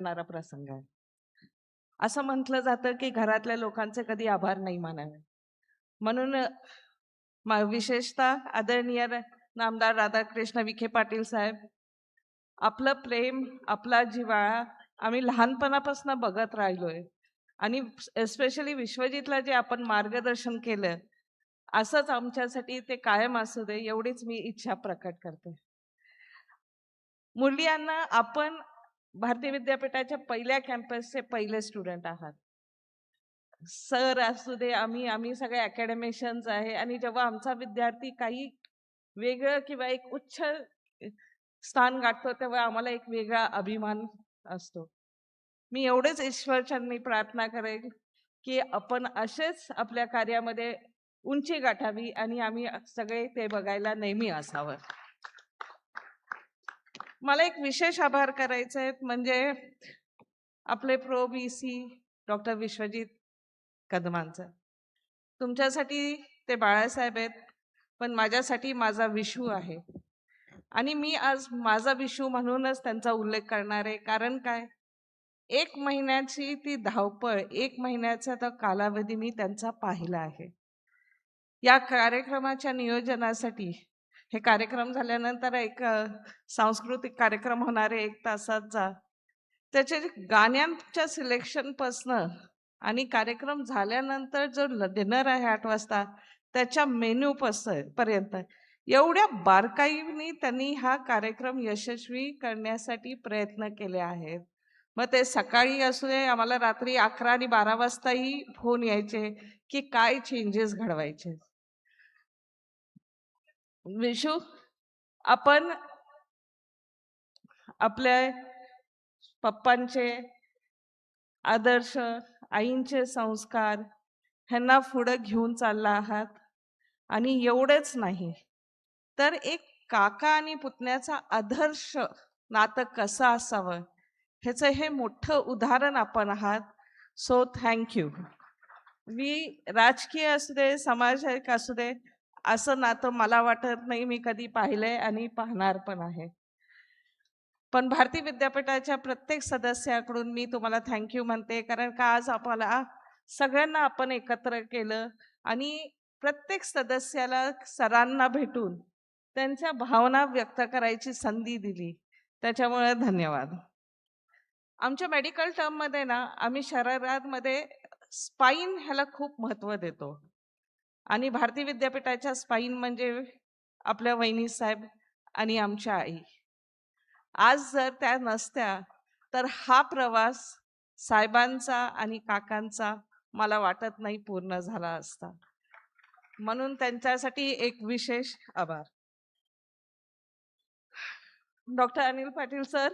येणारा प्रसंग आहे. असं म्हटलं जातं की घरातल्या लोकांचे कधी आभार नाही मानावे. म्हणून विशेषतः आदरणीय नामदार राधाकृष्ण विखे पाटील साहेब, आपलं प्रेम, आपला जिव्हाळा आम्ही लहानपणापासून बघत राहिलोय आणि एस्पेशली विश्वजितला जे आपण मार्गदर्शन केलं, असंच आमच्यासाठी ते कायम असू दे एवढीच मी इच्छा प्रकट करते. मुलींना आपण भारतीय विद्यापीठाच्या पहिल्या कॅम्पसचे पहिले स्टुडंट आहात. सर असू दे, आम्ही सगळे अकॅडमिशियन्स आहे आणि जेव्हा आमचा विद्यार्थी काही वेगळं किंवा एक उच्च स्थान गाठतो तेव्हा आम्हाला एक वेगळा अभिमान असतो. मी एवढेच ईश्वरचरणी प्रार्थना करेन की आपण असेच आपल्या कार्यामध्ये उंची गाठावी आणि आम्ही सगळे ते बघायला नेहमी असावं. मला एक विशेष आभार करायचे आहेत, म्हणजे आपले प्रो BC डॉक्टर विश्वजित कदमांचं. तुमच्यासाठी ते बाळासाहेब आहेत, पण माझ्यासाठी माझा विशू आहे आणि मी आज माझा विशू म्हणूनच त्यांचा उल्लेख करणार आहे. कारण काय, 1 महिन्याची ती धावपळ, 1 महिन्याचा तो कालावधी मी त्यांचा पाहिला आहे. या कार्यक्रमाच्या नियोजनासाठी हे कार्यक्रम झाल्यानंतर एक सांस्कृतिक कार्यक्रम होणार आहे 1 तासाचा. त्याचे गाण्यांच्या सिलेक्शन पासनं आणि कार्यक्रम झाल्यानंतर जो डिनर आहे 8 वाजता त्याच्या मेन्यू पर्यंत एवढ्या बारकाईने त्यांनी हा कार्यक्रम यशस्वी करण्यासाठी प्रयत्न केले आहेत. मग ते सकाळी असू दे, आम्हाला रात्री 11 आणि 12 वाजताही फोन यायचे की काय चेंजेस घडवायचे. विशू, आपण आपल्या पप्पांचे आदर्श, आईंचे संस्कार ह्यांना पुढे घेऊन चालला आहात. आणि एवढेच नाही, तर एक काका आणि पुतण्याचा आदर्श नातं कसं असावं ह्याचं हे मोठं उदाहरण आपण आहात. So thank you. राजकीय असू दे, सामाजिक असू दे, असं नातं मला वाटत नाही मी कधी पाहिलंय आणि पाहणार पण आहे. पण भारतीय विद्यापीठाच्या प्रत्येक सदस्याकडून मी तुम्हाला थँक्यू म्हणते, कारण का आज आपल्याला सगळ्यांना आपण एकत्र केलं आणि प्रत्येक सदस्याला सरांना भेटून त्यांच्या भावना व्यक्त करायची संधी दिली. त्याच्यामुळे धन्यवाद. आमच्या मेडिकल टर्ममध्ये ना, आम्ही शरीरामध्ये स्पाईन ह्याला खूप महत्त्व देतो आणि भारतीय विद्यापीठाच्या स्पाईन म्हणजे आपल्या वहिनी साहेब आणि आमच्या आई. आज जर त्या नसत्या तर हा प्रवास साहेबांचा आणि काकांचा मला वाटत नाही पूर्ण झाला असता. म्हणून त्यांच्यासाठी एक विशेष आभार. डॉक्टर अनिल पाटील सर,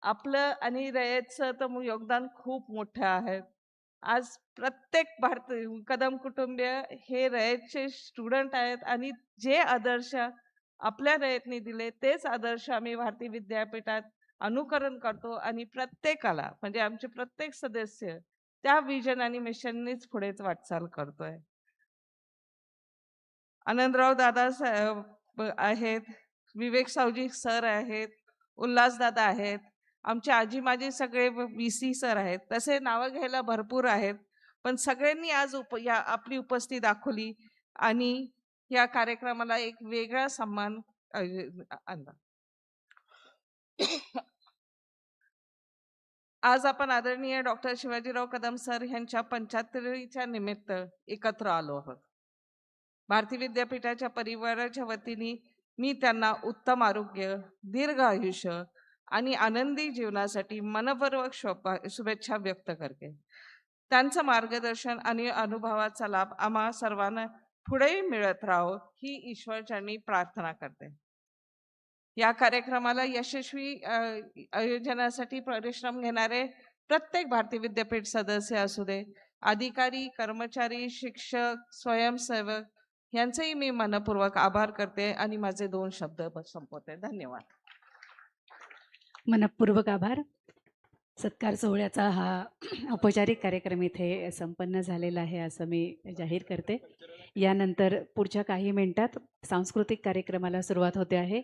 आपलं आणि रयतचं तर योगदान खूप मोठं आहे. आज प्रत्येक भारतीय कदम कुटुंबीय हे रयतचे स्टुडंट आहेत आणि जे आदर्श आपल्या रयतने दिले तेच आदर्श आम्ही भारतीय विद्यापीठात अनुकरण करतो आणि प्रत्येकाला म्हणजे आमचे प्रत्येक सदस्य त्या विजन आणि मिशननीच पुढेच वाटचाल करतोय. आनंदराव दादा आहेत, विवेक सावजी सर आहेत, उल्हास दादा आहेत, आमचे आजी माजी सगळे BC सर आहेत. तसे नावं घ्यायला भरपूर आहेत, पण सगळ्यांनी आज आपली उपस्थिती दाखवली आणि या कार्यक्रमाला एक वेगळा सन्मान आणला. आज आपण आदरणीय डॉक्टर शिवाजीराव कदम सर यांच्या 75वीच्या निमित्त एकत्र आलो आहोत. भारतीय विद्यापीठाच्या परिवाराच्या वतीने मी त्यांना उत्तम आरोग्य, दीर्घ आयुष्य आणि आनंदी जीवनासाठी मनपूर्वक शुभेच्छा व्यक्त करते. त्यांचं मार्गदर्शन आणि अनुभवाचा लाभ आम्हा सर्वांना पुढे मिळत राहो ही ईश्वरचरणी प्रार्थना करते. या कार्यक्रमाला यशस्वी आयोजनासाठी परिश्रम घेणारे प्रत्येक भारतीय विद्यापीठ सदस्य असू दे, अधिकारी, कर्मचारी, शिक्षक, स्वयंसेवक यांचेही मी मनपूर्वक आभार करते आणि माझे 2 शब्द संपवते. धन्यवाद. मनपूर्वक आभार. सत्कार सोहळ्याचा हा औपचारिक कार्यक्रम इथे संपन्न झालेला आहे असं मी जाहीर करते. यानंतर पुढच्या काही मिनिटात सांस्कृतिक कार्यक्रमाला सुरुवात होते आहे.